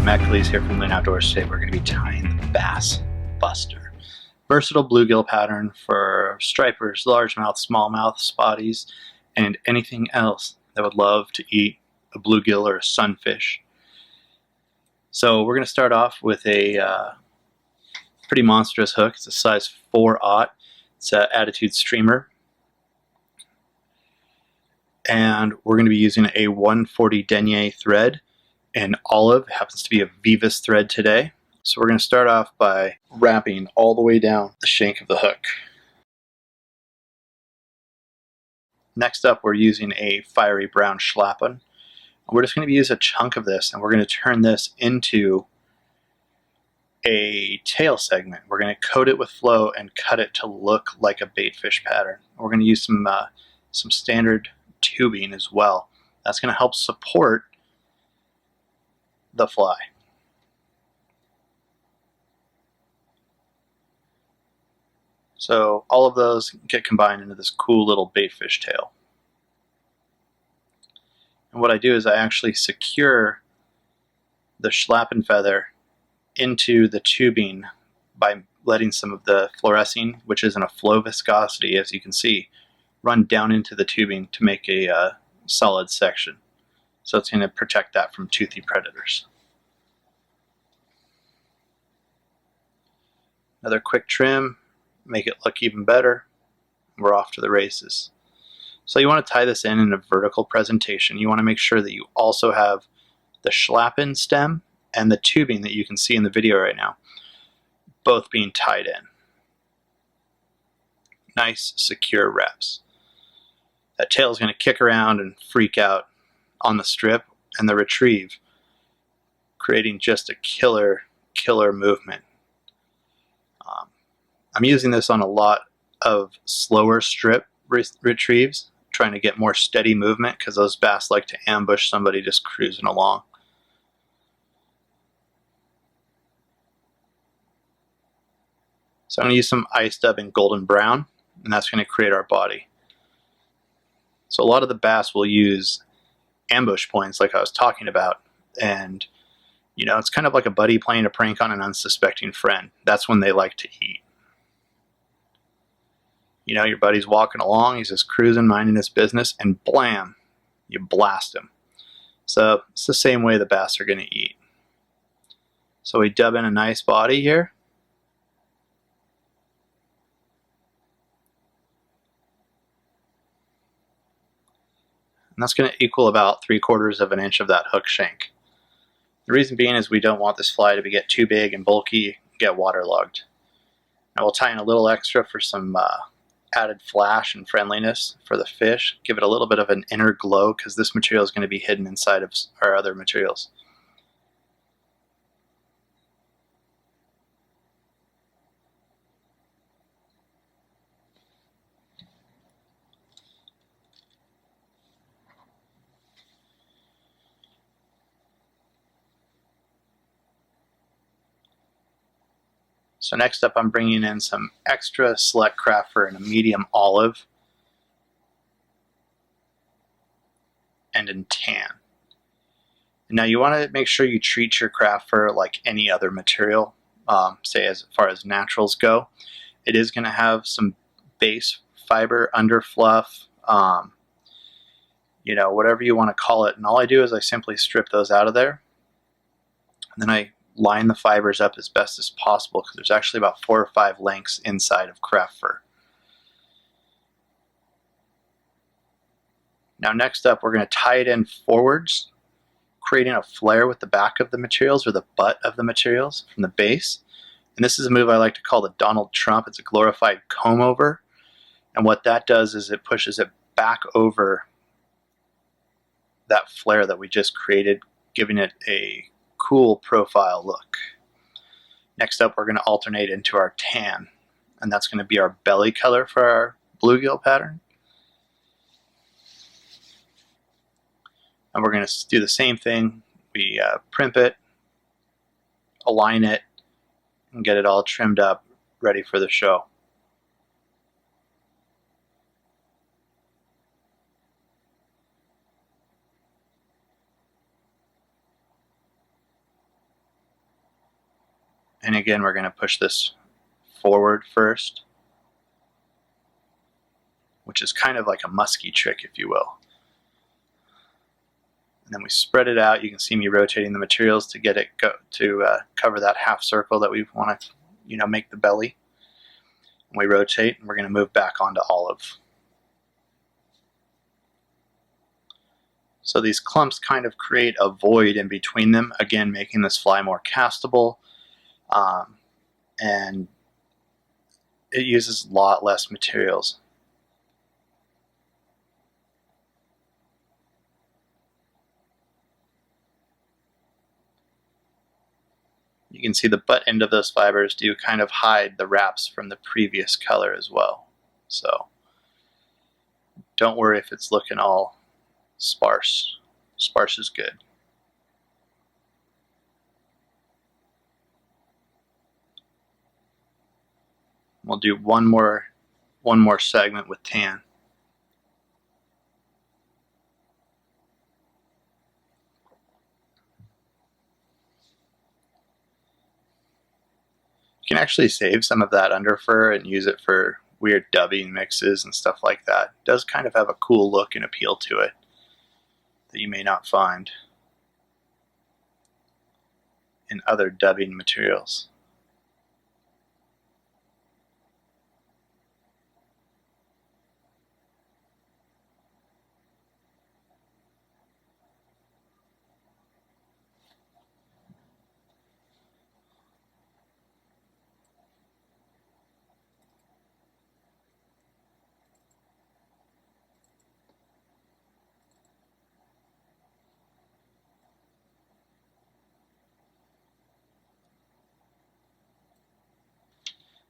Meckley's here from Loon Outdoors. Today we're going to be tying the Bass Buster. Versatile bluegill pattern for stripers, largemouth, smallmouth, spotties, and anything else that would love to eat a bluegill or a sunfish. So we're going to start off with a pretty monstrous hook. It's a size 4/0. It's an Attitude streamer. And we're going to be using a 140 denier thread in olive. It happens to be a Vivas thread today. So we're going to start off by wrapping all the way down the shank of the hook. Next up, we're using a fiery brown schlappen. We're just going to use a chunk of this, and we're going to turn this into a tail segment. We're going to coat it with flow and cut it to look like a baitfish pattern. We're going to use some standard tubing as well. That's going to help support the fly. So all of those get combined into this cool little baitfish tail. And what I do is I actually secure the schlappen feather into the tubing by letting some of the fluorescing, which is in a flow viscosity, as you can see, run down into the tubing to make a solid section. So it's going to protect that from toothy predators. Another quick trim, make it look even better. We're off to the races. So you want to tie this in a vertical presentation. You want to make sure that you also have the schlappen stem and the tubing that you can see in the video right now, both being tied in. Nice, secure wraps. That tail is going to kick around and freak out on the strip and the retrieve, creating just a killer movement. I'm using this on a lot of slower strip retrieves, trying to get more steady movement because those bass like to ambush somebody just cruising along. So I'm going to use some ice dub in golden brown, and that's going to create our body. So a lot of the bass will use ambush points like I was talking about, and you know, it's kind of like a buddy playing a prank on an unsuspecting friend. That's when they like to eat. You know, your buddy's walking along, he's just cruising, minding his business, and blam, you blast him. So it's the same way the bass are going to eat. So we dub in a nice body here. And that's going to equal about 3/4 of an inch of that hook shank. The reason being is we don't want this fly to get too big and bulky, get waterlogged. Now we'll tie in a little extra for some added flash and friendliness for the fish, give it a little bit of an inner glow because this material is going to be hidden inside of our other materials. So next up, I'm bringing in some extra select craft fur in a medium olive and in tan. Now you want to make sure you treat your craft fur like any other material, say as far as naturals go. It is going to have some base fiber, under fluff, you know, whatever you want to call it. And all I do is I simply strip those out of there, and then I line the fibers up as best as possible because there's actually about 4 or 5 lengths inside of craft fur. Now next up, we're going to tie it in forwards, creating a flare with the back of the materials or the butt of the materials from the base. And this is a move I like to call the Donald Trump. It's a glorified comb over. And what that does is it pushes it back over that flare that we just created, giving it a cool profile look. Next up, we're going to alternate into our tan, and that's going to be our belly color for our bluegill pattern. And we're going to do the same thing. We primp it, align it, and get it all trimmed up, ready for the show. And again, we're going to push this forward first, which is kind of like a musky trick, if you will. And then we spread it out. You can see me rotating the materials to get it cover that half circle that we want to, make the belly. And we rotate, and we're going to move back onto olive. So these clumps kind of create a void in between them, again making this fly more castable, and it uses a lot less materials. You can see the butt end of those fibers do kind of hide the wraps from the previous color as well. So don't worry if it's looking all sparse. Sparse is good. We'll do one more segment with tan. You can actually save some of that under fur and use it for weird dubbing mixes and stuff like that. It does kind of have a cool look and appeal to it that you may not find in other dubbing materials.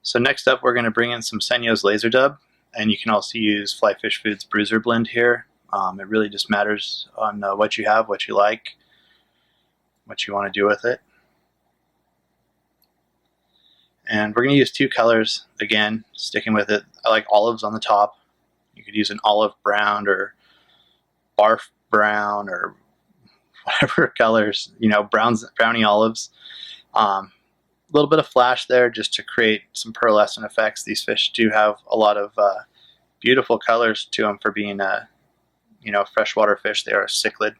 So next up, we're going to bring in some Senyo's Laser Dub, and you can also use Fly Fish Foods Bruiser Blend here. It really just matters on what you have, what you like, what you want to do with it. And we're going to use two colors, again, sticking with it. I like olives on the top. You could use an olive brown or barf brown or whatever colors, brownie olives. A little bit of flash there just to create some pearlescent effects. These fish do have a lot of beautiful colors to them for being freshwater fish. They are cichlid.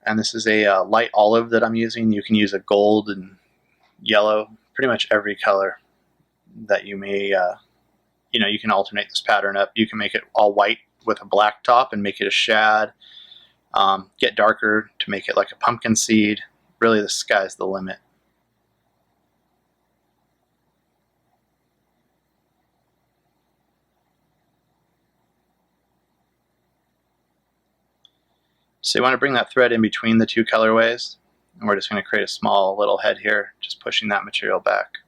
And this is a light olive that I'm using. You can use a gold and yellow, pretty much every color that you may, you can alternate this pattern up. You can make it all white with a black top and make it a shad. Get darker to make it like a pumpkin seed. Really, the sky's the limit. So you want to bring that thread in between the two colorways, and we're just going to create a small little head here, just pushing that material back.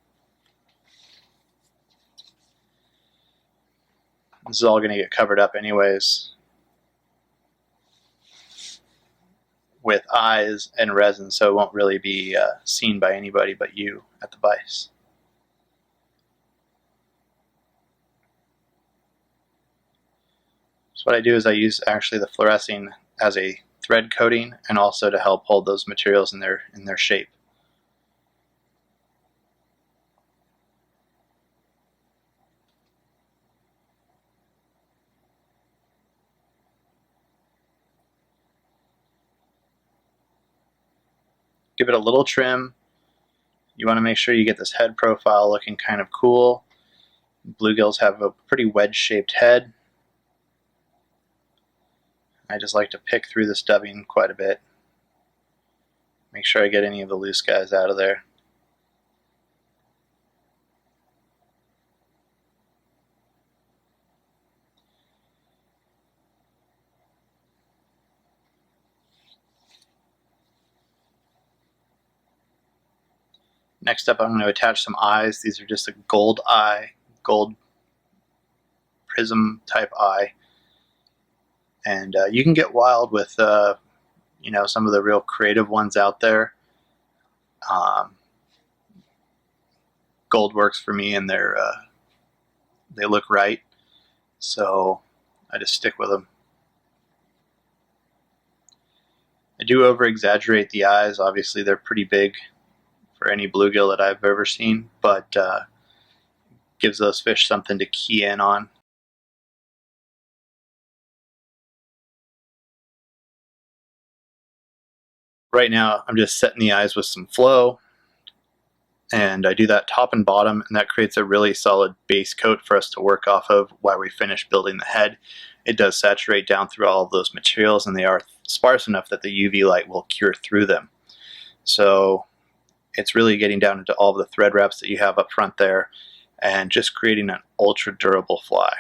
This is all going to get covered up anyways with eyes and resin, so it won't really be seen by anybody but you at the vise. So what I do is I use actually the fluorescing as a thread coating and also to help hold those materials in their shape. Give it a little trim. You want to make sure you get this head profile looking kind of cool. Bluegills have a pretty wedge-shaped head. I just like to pick through this dubbing quite a bit. Make sure I get any of the loose guys out of there. Next up, I'm going to attach some eyes. These are just a gold eye, gold prism type eye. And you can get wild with some of the real creative ones out there. Gold works for me, and they look right, so I just stick with them. I do over exaggerate the eyes. Obviously they're pretty big for any bluegill that I've ever seen, but gives those fish something to key in on. Right now I'm just setting the eyes with some flow, and I do that top and bottom, and that creates a really solid base coat for us to work off of while we finish building the head. It does saturate down through all of those materials, and they are sparse enough that the UV light will cure through them. So it's really getting down into all of the thread wraps that you have up front there and just creating an ultra durable fly.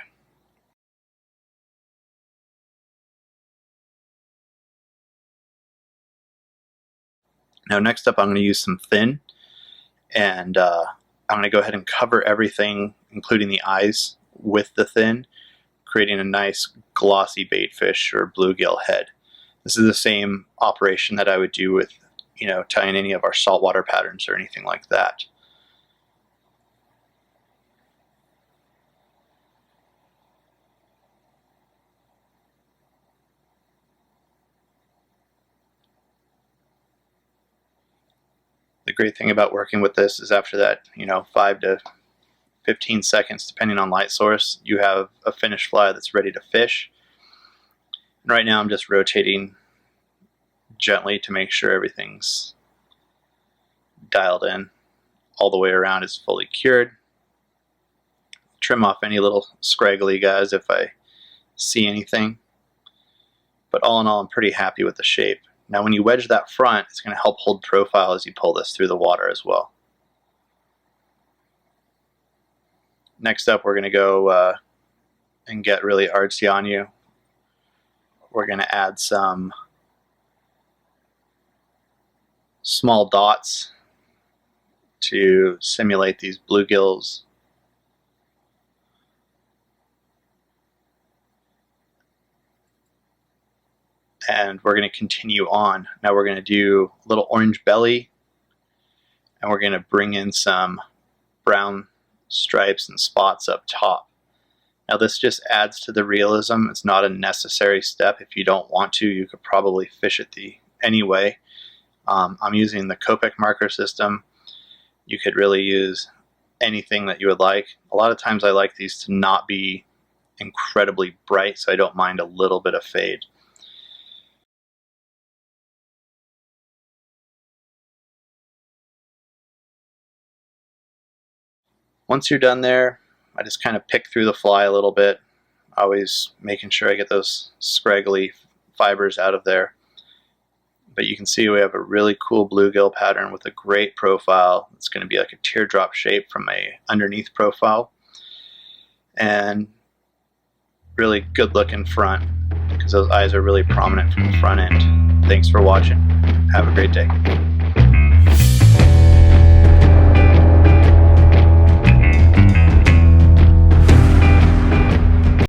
Now next up I'm going to use some thin, and I'm going to go ahead and cover everything, including the eyes, with the thin, creating a nice glossy baitfish or bluegill head. This is the same operation that I would do with, tying any of our saltwater patterns or anything like that. The great thing about working with this is after that, 5 to 15 seconds, depending on light source, you have a finished fly that's ready to fish. And right now I'm just rotating gently to make sure everything's dialed in. All the way around is fully cured. Trim off any little scraggly guys if I see anything. But all in all, I'm pretty happy with the shape. Now when you wedge that front, it's going to help hold profile as you pull this through the water as well. Next up, we're going to go and get really artsy on you. We're going to add some small dots to simulate these bluegills. And we're going to continue on. Now we're going to do a little orange belly, and we're going to bring in some brown stripes and spots up top. Now this just adds to the realism. It's not a necessary step. If you don't want to, you could probably fish it anyway. I'm using the Copic marker system. You could really use anything that you would like. A lot of times I like these to not be incredibly bright, so I don't mind a little bit of fade. Once you're done there, I just kind of pick through the fly a little bit, always making sure I get those scraggly fibers out of there. But you can see we have a really cool bluegill pattern with a great profile. It's going to be like a teardrop shape from a underneath profile, and really good looking front because those eyes are really prominent from the front end. Thanks for watching. Have a great day.